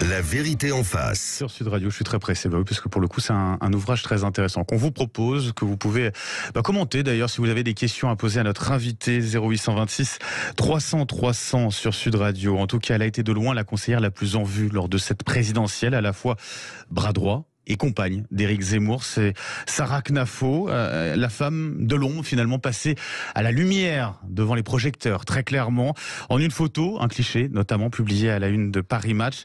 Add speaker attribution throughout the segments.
Speaker 1: La vérité en face.
Speaker 2: Sur Sud Radio, je suis très pressé, oui, parce que pour le coup, c'est un ouvrage très intéressant qu'on vous propose, que vous pouvez commenter. D'ailleurs, si vous avez des questions à poser à notre invité, 0826 300 300 sur Sud Radio. En tout cas, elle a été de loin la conseillère la plus en vue lors de cette présidentielle, à la fois bras droit et compagne d'Éric Zemmour. C'est Sarah Knafo, la femme de l'ombre, finalement passée à la lumière devant les projecteurs, très clairement, en une photo, un cliché, notamment publié à la une de Paris Match.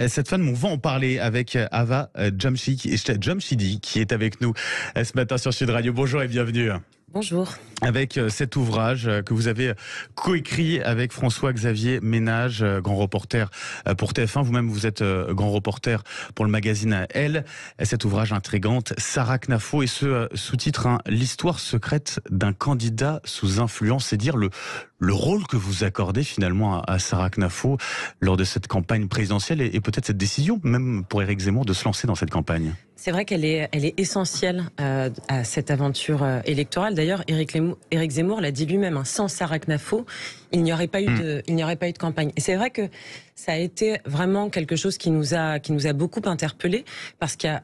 Speaker 2: Cette femme, on va en parler avec Ava Jamshidi, qui est avec nous ce matin sur Sud Radio. Bonjour et bienvenue.
Speaker 3: Bonjour.
Speaker 2: Avec cet ouvrage que vous avez coécrit avec François-Xavier Ménage, grand reporter pour TF1. Vous-même, vous êtes grand reporter pour le magazine Elle. Cet ouvrage intrigante, Sarah Knafo, et ce sous-titre, l'histoire secrète d'un candidat sous influence. C'est dire le rôle que vous accordez finalement à Sarah Knafo lors de cette campagne présidentielle et peut-être cette décision, même pour Éric Zemmour, de se lancer dans cette campagne.
Speaker 3: C'est vrai qu'elle est essentielle à cette aventure électorale. D'ailleurs, Éric Zemmour l'a dit lui-même, sans Sarah Knafo, il n'y aurait pas eu de campagne. Et c'est vrai que ça a été vraiment quelque chose qui nous a beaucoup interpellés, parce qu'il y a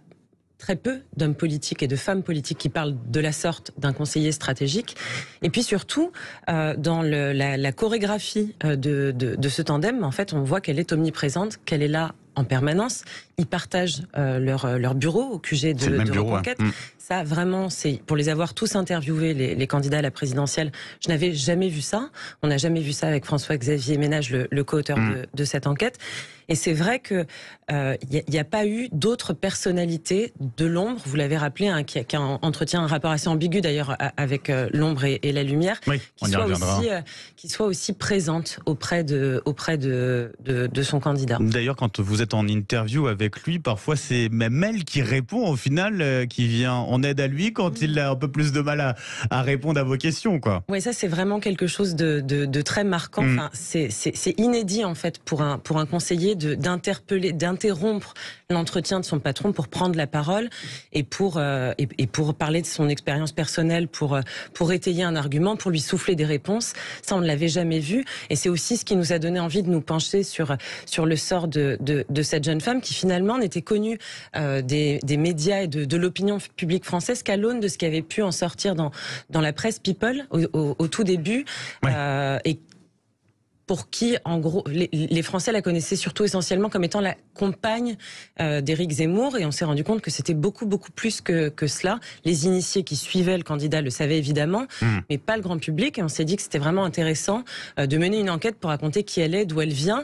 Speaker 3: très peu d'hommes politiques et de femmes politiques qui parlent de la sorte d'un conseiller stratégique. Et puis surtout, dans la chorégraphie de ce tandem, en fait, on voit qu'elle est omniprésente, qu'elle est là en permanence. Ils partagent leur bureau au QG de Reconquête. Ça, vraiment, c'est pour les avoir tous interviewés, les candidats à la présidentielle. Je n'avais jamais vu ça. On n'a jamais vu ça avec François-Xavier Ménage, le co-auteur de cette enquête. Et c'est vrai que il n'y a pas eu d'autres personnalités de l'ombre. Vous l'avez rappelé, qui entretient un rapport assez ambigu d'ailleurs avec l'ombre et la lumière,
Speaker 2: oui,
Speaker 3: qui soit aussi présente auprès de son candidat.
Speaker 2: D'ailleurs, quand vous êtes en interview avec lui, parfois c'est même elle qui répond au final, qui vient en aide à lui quand il a un peu plus de mal à répondre à vos questions, quoi.
Speaker 3: Oui, ça c'est vraiment quelque chose de très marquant. Enfin, c'est inédit en fait pour un conseiller d'interrompre l'entretien de son patron pour prendre la parole et pour parler de son expérience personnelle, pour étayer un argument, pour lui souffler des réponses. Ça, on ne l'avait jamais vu. Et c'est aussi ce qui nous a donné envie de nous pencher sur le sort de cette jeune femme qui finalement n'était connue des médias et de l'opinion publique française qu'à l'aune de ce qui avait pu en sortir dans la presse People au tout début. Ouais. Et pour qui, en gros, les Français la connaissaient surtout essentiellement comme étant la compagne d'Éric Zemmour, et on s'est rendu compte que c'était beaucoup plus que cela. Les initiés qui suivaient le candidat le savaient évidemment, mais pas le grand public, et on s'est dit que c'était vraiment intéressant de mener une enquête pour raconter qui elle est, d'où elle vient.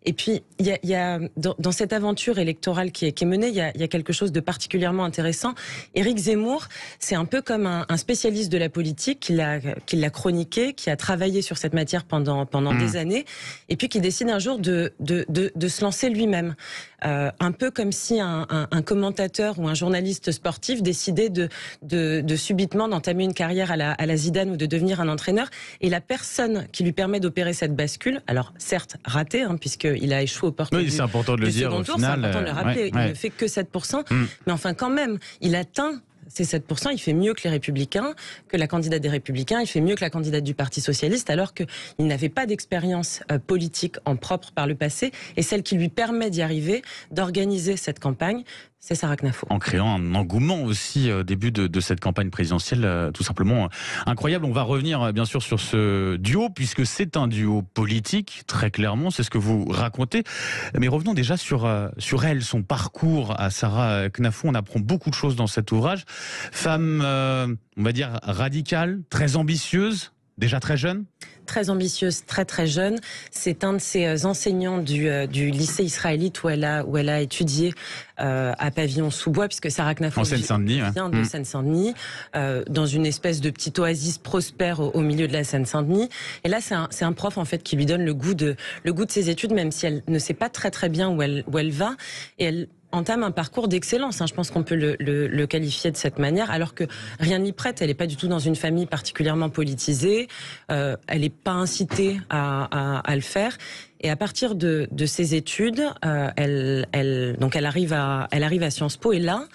Speaker 3: Et puis, il y a dans cette aventure électorale qui est menée, il y a quelque chose de particulièrement intéressant. Éric Zemmour, c'est un peu comme un spécialiste de la politique qui l'a chroniqué, qui a travaillé sur cette matière pendant des années, et puis qui décide un jour de se lancer lui-même. Un peu comme si un commentateur ou un journaliste sportif décidait de subitement d'entamer une carrière à la Zidane ou de devenir un entraîneur. Et la personne qui lui permet d'opérer cette bascule, alors certes ratée, puisqu'il a échoué au portes du
Speaker 2: c'est important de le dire au final.
Speaker 3: C'est important de le rappeler. Il ne fait que 7%. Mais enfin, quand même, il atteint ces 7%, il fait mieux que les Républicains, que la candidate des Républicains, il fait mieux que la candidate du Parti Socialiste, alors qu'il n'avait pas d'expérience politique en propre par le passé, et celle qui lui permet d'y arriver, d'organiser cette campagne, c'est Sarah Knafo.
Speaker 2: En créant un engouement aussi au début de cette campagne présidentielle, tout simplement incroyable. On va revenir bien sûr sur ce duo, puisque c'est un duo politique, très clairement, c'est ce que vous racontez. Mais revenons déjà sur elle, son parcours à Sarah Knafo. On apprend beaucoup de choses dans cet ouvrage. Femme, on va dire, radicale, très ambitieuse, déjà très jeune.
Speaker 3: Très ambitieuse, très jeune. C'est un de ses enseignants du lycée israélite où elle a étudié à Pavillon-sous-Bois, puisque Sarah Knafo vient de Seine-Saint-Denis, dans une espèce de petite oasis prospère au milieu de la Seine-Saint-Denis. Et là, c'est un prof en fait qui lui donne le goût de ses études, même si elle ne sait pas très bien où elle va. Et elle entame un parcours d'excellence, je pense qu'on peut le qualifier de cette manière, alors que rien n'y prête. Elle n'est pas du tout dans une famille particulièrement politisée, elle n'est pas incitée à le faire. Et à partir de ses études, elle arrive à Sciences Po, et là,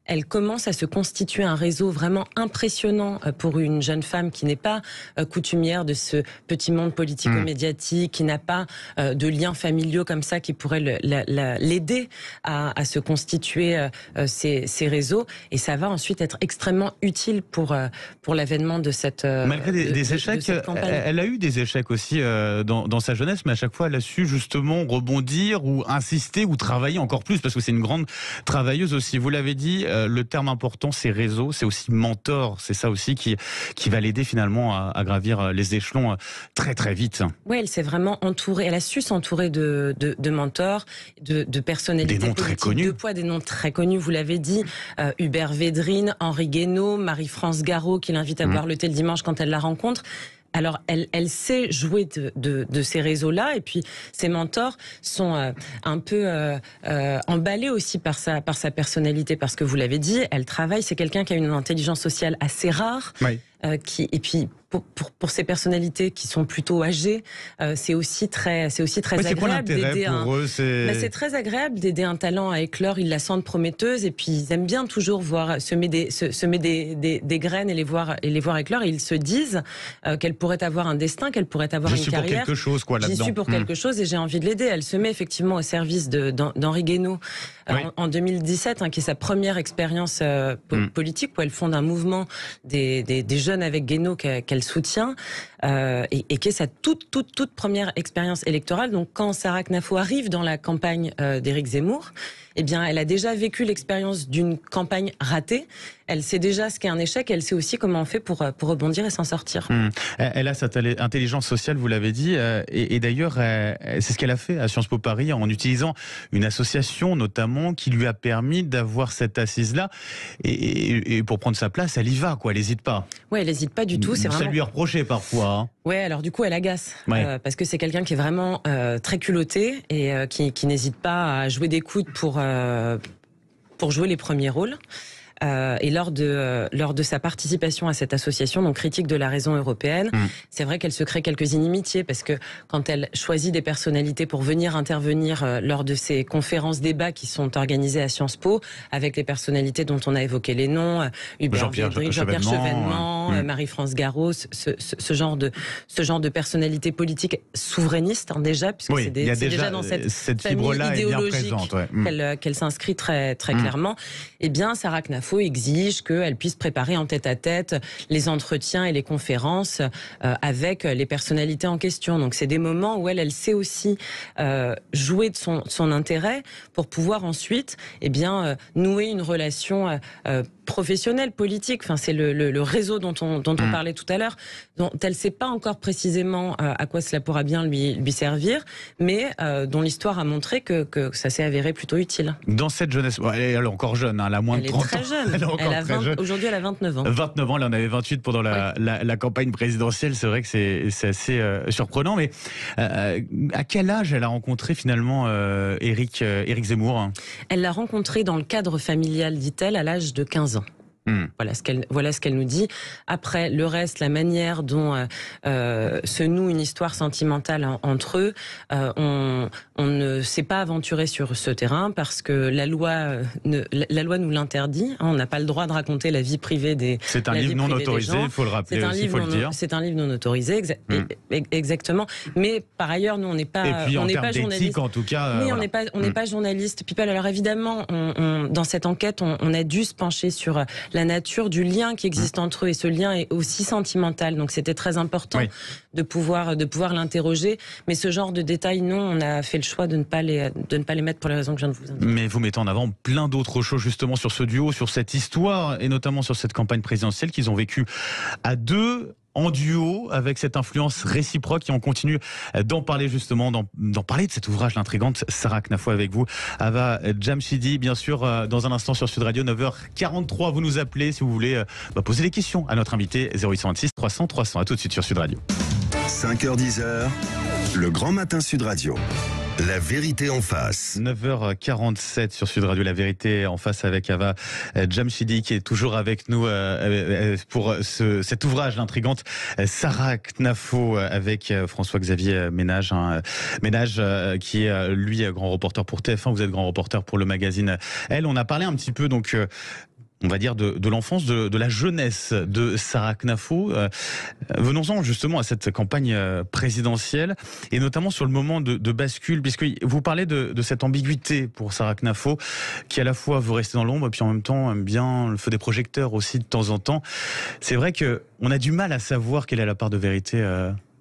Speaker 3: elle commence à se constituer un réseau vraiment impressionnant pour une jeune femme qui n'est pas coutumière de ce petit monde politico-médiatique, qui n'a pas de liens familiaux comme ça qui pourraient l'aider à se constituer ces réseaux. Et ça va ensuite être extrêmement utile pour l'avènement de cette
Speaker 2: malgré des échecs, elle a eu des échecs aussi dans sa jeunesse, mais à chaque fois elle a su justement rebondir ou insister ou travailler encore plus, parce que c'est une grande travailleuse aussi. Vous l'avez dit, le terme important, c'est réseau, c'est aussi mentor. C'est ça aussi qui va l'aider finalement à gravir les échelons très très vite.
Speaker 3: Oui, elle s'est vraiment entourée. Elle a su s'entourer de mentors, de personnalités
Speaker 2: des noms très connus,
Speaker 3: de poids, des noms très connus. Vous l'avez dit, Hubert Védrine, Henri Guénaud, Marie-France Garot, qui l'invite à boire le thé le dimanche quand elle la rencontre. Alors, elle sait jouer de ces réseaux-là, et puis ses mentors sont un peu emballés aussi par sa personnalité, parce que vous l'avez dit, elle travaille. C'est quelqu'un qui a une intelligence sociale assez rare,
Speaker 2: oui.
Speaker 3: Et puis pour ces personnalités qui sont plutôt âgées, c'est aussi très agréable d'aider c'est très agréable d'aider un talent à éclore. Ils la sentent prometteuse, et puis ils aiment bien toujours voir semer des graines et les voir éclore, et ils se disent qu'elle pourrait avoir un destin, qu'elle pourrait avoir une carrière.
Speaker 2: J'y suis pour quelque chose, quoi, là-dedans.
Speaker 3: J'y suis pour quelque chose, et j'ai envie de l'aider. Elle se met effectivement au service d'Henri Guénaud en 2017, qui est sa première expérience politique, où elle fonde un mouvement des jeunes avec Guénaud qu'elle soutient, et qui est sa toute première expérience électorale. Donc quand Sarah Knafo arrive dans la campagne d'Éric Zemmour, eh bien, elle a déjà vécu l'expérience d'une campagne ratée. Elle sait déjà ce qu'est un échec. Elle sait aussi comment on fait pour rebondir et s'en sortir.
Speaker 2: Elle a cette intelligence sociale, vous l'avez dit. Et d'ailleurs, c'est ce qu'elle a fait à Sciences Po Paris en utilisant une association, notamment, qui lui a permis d'avoir cette assise-là. Et pour prendre sa place, elle y va, quoi. Elle n'hésite pas.
Speaker 3: Oui, elle n'hésite pas du tout. C'est
Speaker 2: ça
Speaker 3: vraiment...
Speaker 2: lui est reproché parfois. Hein.
Speaker 3: Ouais, alors du coup, elle agace. Parce que c'est quelqu'un qui est vraiment très culotté et qui n'hésite pas à jouer des coudes pour jouer les premiers rôles. Et lors de sa participation à cette association, donc critique de la raison européenne, c'est vrai qu'elle se crée quelques inimitiés, parce que quand elle choisit des personnalités pour venir intervenir lors de ces conférences débats qui sont organisées à Sciences Po, avec les personnalités dont on a évoqué les noms, Hubert Védrine, Jean-Pierre Chevènement, Marie-France Garot, ce genre de personnalités politiques souverainistes, déjà, puisque c'est déjà dans cette famille idéologique qu'elle s'inscrit très clairement. Eh bien, Sarah Knafo exige qu'elle puisse préparer en tête-à-tête les entretiens et les conférences avec les personnalités en question. Donc c'est des moments où elle sait aussi jouer de son intérêt pour pouvoir ensuite nouer une relation professionnelle, politique. Enfin, c'est le réseau dont on parlait tout à l'heure, dont elle ne sait pas encore précisément à quoi cela pourra bien lui servir, mais dont l'histoire a montré que ça s'est avéré plutôt utile.
Speaker 2: Dans cette jeunesse, elle est encore jeune, elle a moins de 30 ans.
Speaker 3: Elle est très jeune. Aujourd'hui, elle a 29 ans.
Speaker 2: 29 ans, elle en avait 28 pendant la campagne présidentielle. C'est vrai que c'est assez surprenant. Mais à quel âge elle a rencontré finalement Éric Zemmour? Elle
Speaker 3: l'a rencontré dans le cadre familial, dit-elle, à l'âge de 15 ans. Voilà ce qu'elle nous dit. Après, le reste, la manière dont se noue une histoire sentimentale entre eux, on ne s'est pas aventuré sur ce terrain, parce que la loi nous l'interdit. On n'a pas le droit de raconter la vie privée des.
Speaker 2: C'est un livre non autorisé, il faut le rappeler aussi, il faut le dire.
Speaker 3: C'est un livre non autorisé, exactement. Mais par ailleurs, nous, on n'est pas.
Speaker 2: Et puis
Speaker 3: on n'est pas journaliste.
Speaker 2: En tout cas.
Speaker 3: Oui, on n'est pas journaliste. People. Alors évidemment, dans cette enquête, on a dû se pencher sur la nature du lien qui existe entre eux, et ce lien est aussi sentimental, donc c'était très important de pouvoir l'interroger, mais ce genre de détails, non, on a fait le choix de ne pas les mettre pour les raisons que je viens de vous indiquer.
Speaker 2: Mais vous mettez en avant plein d'autres choses justement sur ce duo, sur cette histoire, et notamment sur cette campagne présidentielle qu'ils ont vécue à deux, en duo, avec cette influence réciproque, et on continue d'en parler justement, d'en parler de cet ouvrage, l'intrigante Sarah Knafo, avec vous. Ava Jamshidi, bien sûr, dans un instant sur Sud Radio, 9h43, vous nous appelez si vous voulez poser des questions à notre invité, 0826 300 300. À tout de suite sur Sud Radio.
Speaker 1: 5h10, le grand matin Sud Radio. La vérité en face.
Speaker 2: 9h47 sur Sud Radio, la vérité en face, avec Ava Jamshidi qui est toujours avec nous pour cet ouvrage, l'intrigante Sarah Knafo, avec François-Xavier Ménage. Ménage qui est lui grand reporter pour TF1, vous êtes grand reporter pour le magazine Elle. On a parlé un petit peu donc on va dire, de l'enfance, de la jeunesse de Sarah Knafo. Venons-en justement à cette campagne présidentielle, et notamment sur le moment de bascule, puisque vous parlez de cette ambiguïté pour Sarah Knafo, qui à la fois veut rester dans l'ombre, et puis en même temps aime bien le feu des projecteurs aussi de temps en temps. C'est vrai qu'on a du mal à savoir quelle est la part de vérité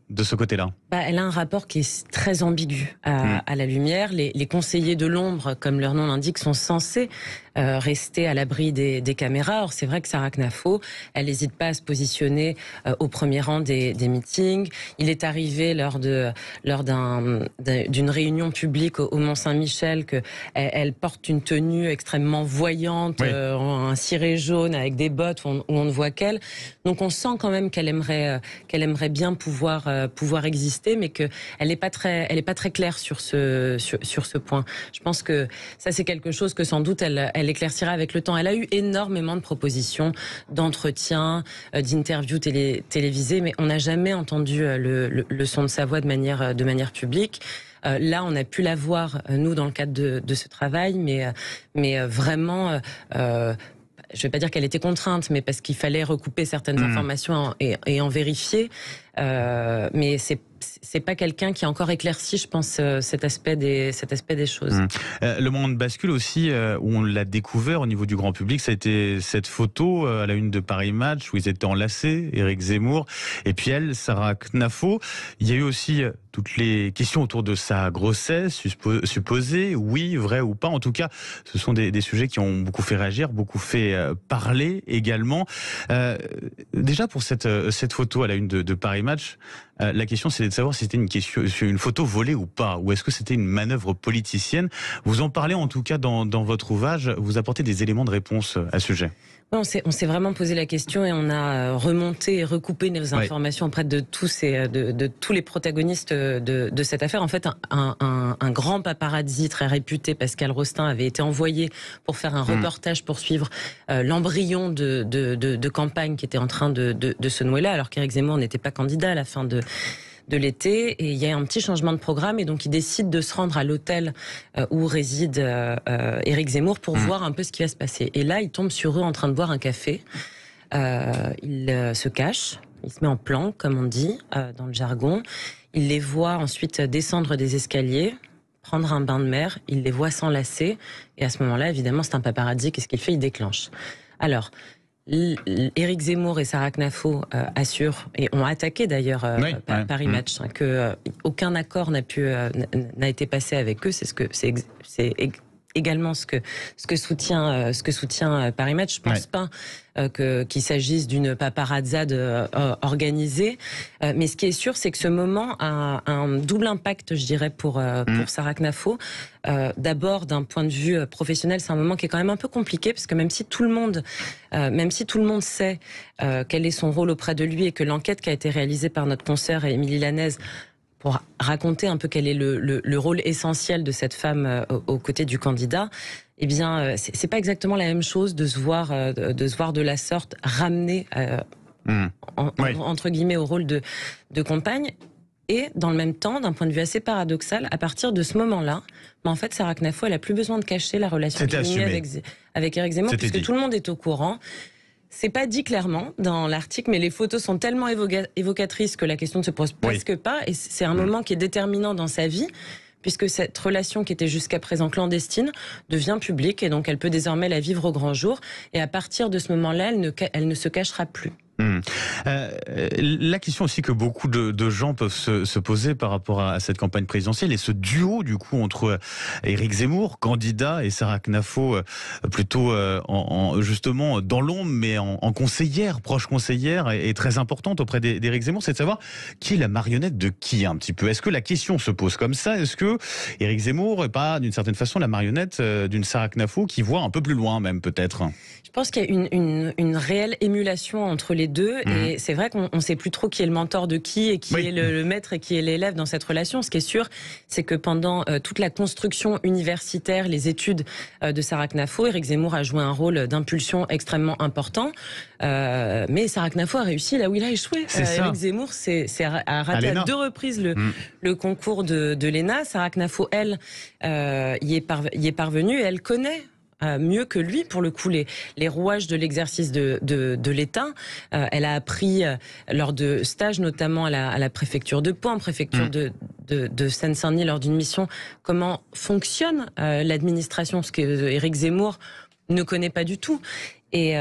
Speaker 2: de ce côté-là.
Speaker 3: Elle a un rapport qui est très ambigu à la lumière. Les conseillers de l'ombre, comme leur nom l'indique, sont censés rester à l'abri des caméras. Or, c'est vrai que Sarah Knafo, elle n'hésite pas à se positionner au premier rang des meetings. Il est arrivé lors d'une réunion publique au Mont-Saint-Michel qu'elle porte une tenue extrêmement voyante, un ciré jaune avec des bottes où on ne voit qu'elle. Donc, on sent quand même qu'elle aimerait bien pouvoir exister, mais qu'elle n'est pas très claire sur ce point. Je pense que ça, c'est quelque chose que sans doute elle éclaircira avec le temps. Elle a eu énormément de propositions, d'entretiens, d'interviews télévisées, mais on n'a jamais entendu le son de sa voix de manière publique. Là, on a pu la voir, nous, dans le cadre de ce travail, mais vraiment... je ne vais pas dire qu'elle était contrainte, mais parce qu'il fallait recouper certaines informations et en vérifier. Mais c'est pas quelqu'un qui a encore éclairci, je pense, cet aspect des choses.
Speaker 2: Le moment de bascule aussi, où on l'a découvert au niveau du grand public, ça a été cette photo à la une de Paris Match où ils étaient enlacés, Éric Zemmour et puis elle, Sarah Knafo. Il y a eu aussi toutes les questions autour de sa grossesse supposée, oui, vrai ou pas. En tout cas, ce sont des sujets qui ont beaucoup fait réagir, beaucoup fait parler également. Déjà pour cette photo à la une de Paris Match, la question c'est de savoir si c'était une photo volée ou pas, ou est-ce que c'était une manœuvre politicienne. Vous en parlez en tout cas dans votre ouvrage, vous apportez des éléments de réponse à ce sujet.
Speaker 3: On s'est vraiment posé la question et on a remonté et recoupé nos informations auprès de tous les protagonistes de cette affaire. En fait, un grand paparazzi très réputé, Pascal Rostin, avait été envoyé pour faire un reportage pour suivre l'embryon de campagne qui était en train de se nouer là, alors qu'Éric Zemmour n'était pas candidat à la fin de l'été, et il y a un petit changement de programme, et donc il décide de se rendre à l'hôtel où réside Éric Zemmour pour voir un peu ce qui va se passer. Et là, il tombe sur eux en train de boire un café. Il se cache, il se met en planque, comme on dit dans le jargon. Il les voit ensuite descendre des escaliers, prendre un bain de mer. Il les voit s'enlacer, et à ce moment-là, évidemment, c'est un paparazzi. Qu'est-ce qu'il fait? Il déclenche. Alors, Éric Zemmour et Sarah Knafo assurent, et ont attaqué d'ailleurs Paris Match, que aucun accord n'a été passé avec eux. C'est également ce que soutient Paris Match. Je pense pas qu'il s'agisse d'une paparazzade organisée, mais ce qui est sûr, c'est que ce moment a un double impact, je dirais, pour Sarah Knafo. D'abord, d'un point de vue professionnel, c'est un moment qui est quand même un peu compliqué, parce que même si tout le monde sait quel est son rôle auprès de lui, et que l'enquête qui a été réalisée par notre consoeur Émilie Lanez pour raconter un peu quel est le rôle essentiel de cette femme aux côtés du candidat, eh bien, c'est pas exactement la même chose de se voir de la sorte ramené entre guillemets au rôle de compagne. Et dans le même temps, d'un point de vue assez paradoxal, à partir de ce moment-là, en fait, Sarah Knafo, elle a plus besoin de cacher la relation qu'elle a avec Éric Zemmour, puisque tout le monde est au courant. C'est pas dit clairement dans l'article, mais les photos sont tellement évocatrices que la question ne se pose presque pas. Et c'est un moment qui est déterminant dans sa vie, puisque cette relation qui était jusqu'à présent clandestine devient publique, et donc elle peut désormais la vivre au grand jour. Et à partir de ce moment-là, elle ne se cachera plus.
Speaker 2: La question aussi que beaucoup de gens peuvent se poser par rapport à cette campagne présidentielle, et ce duo du coup entre Éric Zemmour, candidat, et Sarah Knafo, plutôt justement dans l'ombre, mais en conseillère, proche conseillère, et très importante auprès d'Éric Zemmour, c'est de savoir qui est la marionnette de qui un petit peu. Est-ce que la question se pose comme ça? Est-ce que Éric Zemmour n'est pas d'une certaine façon la marionnette d'une Sarah Knafo qui voit un peu plus loin même peut-être?
Speaker 3: Je pense qu'il y a une réelle émulation entre les deux, et c'est vrai qu'on ne sait plus trop qui est le mentor de qui, et qui est le maître et qui est l'élève dans cette relation. Ce qui est sûr, c'est que pendant toute la construction universitaire, les études de Sarah Knafo, Éric Zemmour a joué un rôle d'impulsion extrêmement important, mais Sarah Knafo a réussi là où il a échoué. Éric Zemmour a raté à 2 reprises le concours de l'ENA. Sarah Knafo, elle, y est parvenue, et elle connaît mieux que lui, pour le coup, les rouages de l'exercice de l'État. Elle a appris lors de stages, notamment à la préfecture de Pau, en préfecture de Seine-Saint-Denis, lors d'une mission, comment fonctionne l'administration, ce qu'Éric Zemmour ne connaît pas du tout. Et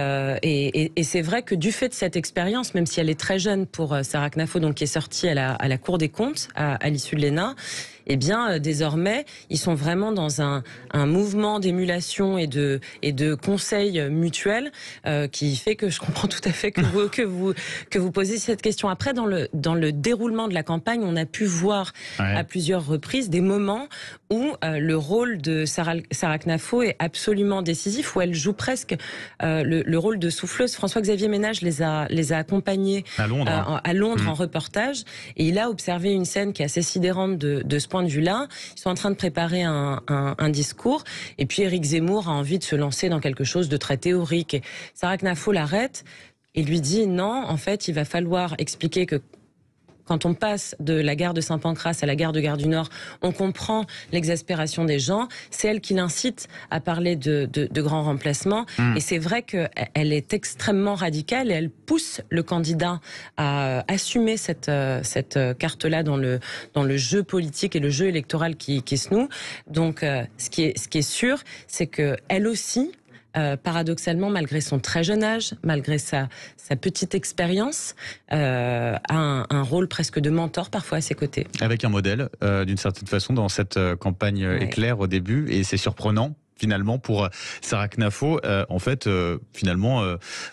Speaker 3: c'est vrai que du fait de cette expérience, même si elle est très jeune pour Sarah Knafo, donc qui est sortie à la Cour des comptes à l'issue de l'ENA, eh bien désormais ils sont vraiment dans un mouvement d'émulation et de conseils mutuels qui fait que je comprends tout à fait que vous posiez cette question. Après, dans le déroulement de la campagne, on a pu voir à plusieurs reprises des moments où le rôle de Sarah Knafo est absolument décisif, où elle joue presque le rôle de souffleuse. François-Xavier Ménage les a accompagnés à Londres en reportage, et il a observé une scène qui est assez sidérante de ce point de vue-là. Ils sont en train de préparer un discours, et puis Éric Zemmour a envie de se lancer dans quelque chose de très théorique. Et Sarah Knafo l'arrête et lui dit non, en fait, il va falloir expliquer que quand on passe de la gare de Saint-Pancras à la gare de Gare du Nord, on comprend l'exaspération des gens. C'est elle qui l'incite à parler de grands remplacements. Et c'est vrai qu'elle est extrêmement radicale et elle pousse le candidat à assumer cette carte-là dans le jeu politique et le jeu électoral qui se noue. Donc, ce qui est sûr, c'est qu'elle aussi, paradoxalement, malgré son très jeune âge, malgré sa petite expérience, a un rôle presque de mentor parfois à ses côtés. Avec un modèle, d'une certaine façon, dans cette campagne éclair au début, et c'est surprenant. Finalement, pour Sarah Knafo, en fait, finalement,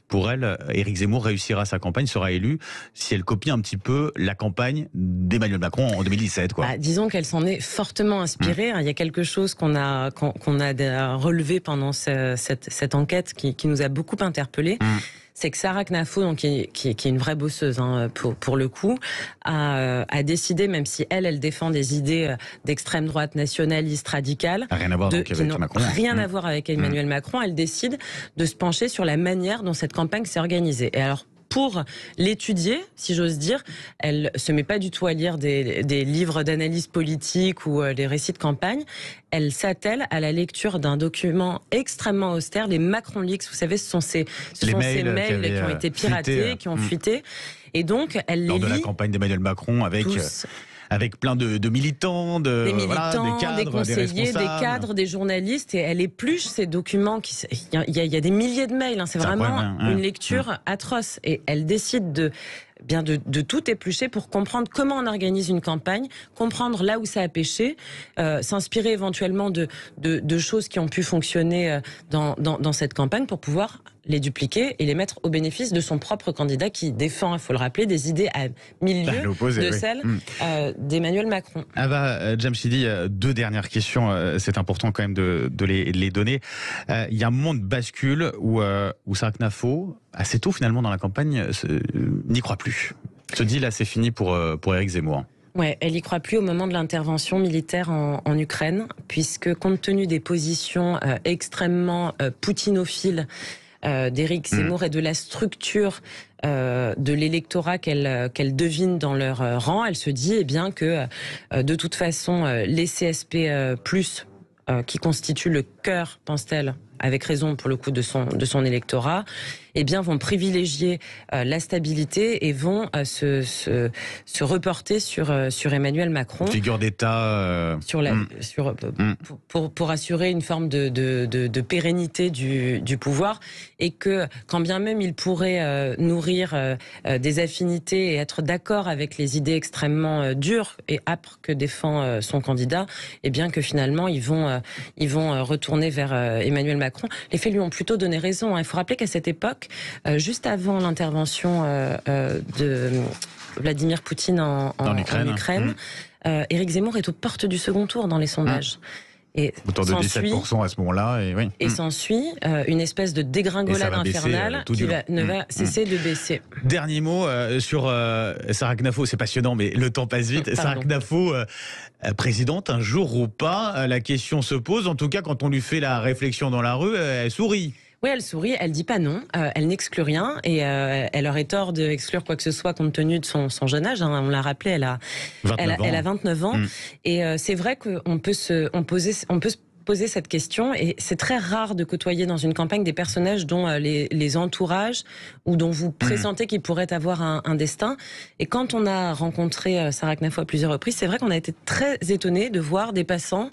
Speaker 3: pour elle, Éric Zemmour réussira sa campagne, sera élu si elle copie un petit peu la campagne d'Emmanuel Macron en 2017, quoi. Disons qu'elle s'en est fortement inspirée. Il y a quelque chose qu'on a relevé pendant cette enquête qui nous a beaucoup interpellés. C'est que Sarah Knafo, donc, qui est une vraie bosseuse pour le coup, a décidé, même si elle défend des idées d'extrême droite nationaliste radicale, rien à voir avec Macron. Rien à voir avec Emmanuel Macron, elle décide de se pencher sur la manière dont cette campagne s'est organisée. Et alors, pour l'étudier, si j'ose dire, elle se met pas du tout à lire des livres d'analyse politique ou des récits de campagne. Elle s'attelle à la lecture d'un document extrêmement austère, les Macron Leaks. Vous savez, ce sont ces mails qui ont été piratés, qui ont fuité. Et donc, elle les lit. Lors de la campagne d'Emmanuel Macron avec plein de militants, des cadres, des conseillers, des cadres, des journalistes, et elle épluche ces documents. Il y a des milliers de mails, c'est vraiment une lecture atroce. Et elle décide de tout éplucher pour comprendre comment on organise une campagne, comprendre là où ça a pêché, s'inspirer éventuellement de choses qui ont pu fonctionner dans cette campagne pour pouvoir les dupliquer et les mettre au bénéfice de son propre candidat qui défend, il faut le rappeler, des idées à milieu de celles d'Emmanuel Macron. Ava Jamshidi, deux dernières questions, c'est important quand même de les donner. Il y a un moment de bascule où Sarah Knafo, assez tôt finalement dans la campagne, n'y croit plus. Se dit là c'est fini pour Éric Zemmour. Ouais, elle y croit plus au moment de l'intervention militaire en Ukraine, puisque compte tenu des positions extrêmement poutinophiles d'Éric Zemmour et de la structure de l'électorat qu'elle devine dans leur rang, elle se dit bien que de toute façon les CSP+, qui constituent le cœur, pense-t-elle, avec raison pour le coup de son électorat, eh bien vont privilégier la stabilité et vont se reporter sur Emmanuel Macron. Figure d'État pour assurer une forme de pérennité du pouvoir, et que quand bien même il pourrait nourrir des affinités et être d'accord avec les idées extrêmement dures et âpres que défend son candidat, eh bien que finalement ils vont retourner vers Emmanuel Macron. Les faits lui ont plutôt donné raison. Il faut rappeler qu'à cette époque, juste avant l'intervention de Vladimir Poutine en Ukraine, Éric Zemmour est aux portes du second tour dans les sondages. Et autour de 17% à ce moment-là. Et s'ensuit une espèce de dégringolade infernale qui ne va cesser de baisser. Dernier mot sur Sarah Knafo, c'est passionnant, mais le temps passe vite. Sarah Knafo, présidente, un jour ou pas, la question se pose. En tout cas, quand on lui fait la réflexion dans la rue, elle sourit. Oui, elle sourit, elle dit pas non, elle n'exclut rien, et elle aurait tort d'exclure quoi que ce soit compte tenu de son jeune âge. On l'a rappelé, elle a 29 ans. Et c'est vrai qu'on peut se poser cette question, et c'est très rare de côtoyer dans une campagne des personnages dont les entourages ou dont vous pressentez qu'ils pourraient avoir un destin. Et quand on a rencontré Sarah Knafo à plusieurs reprises, c'est vrai qu'on a été très étonnés de voir des passants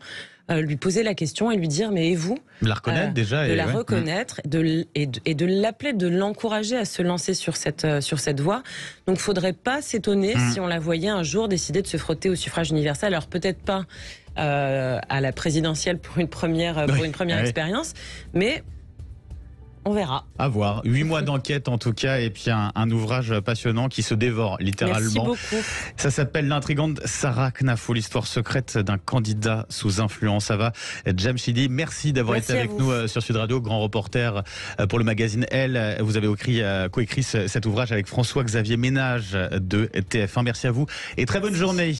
Speaker 3: lui poser la question et lui dire mais et vous,
Speaker 2: la reconnaître déjà,
Speaker 3: de la reconnaître et de l'appeler, de l'encourager à se lancer sur cette voie. Donc faudrait pas s'étonner si on la voyait un jour décider de se frotter au suffrage universel. Alors peut-être pas à la présidentielle pour une première expérience, mais on verra.
Speaker 2: À voir. 8 mois d'enquête en tout cas, et puis un ouvrage passionnant qui se dévore littéralement.
Speaker 3: Merci beaucoup.
Speaker 2: Ça s'appelle L'intrigante Sarah Knafo, l'histoire secrète d'un candidat sous influence. Ça va, Djamchidi, merci d'avoir été avec nous sur Sud Radio, grand reporter pour le magazine Elle. Vous avez coécrit cet ouvrage avec François-Xavier Ménage de TF1. Merci à vous et très bonne journée.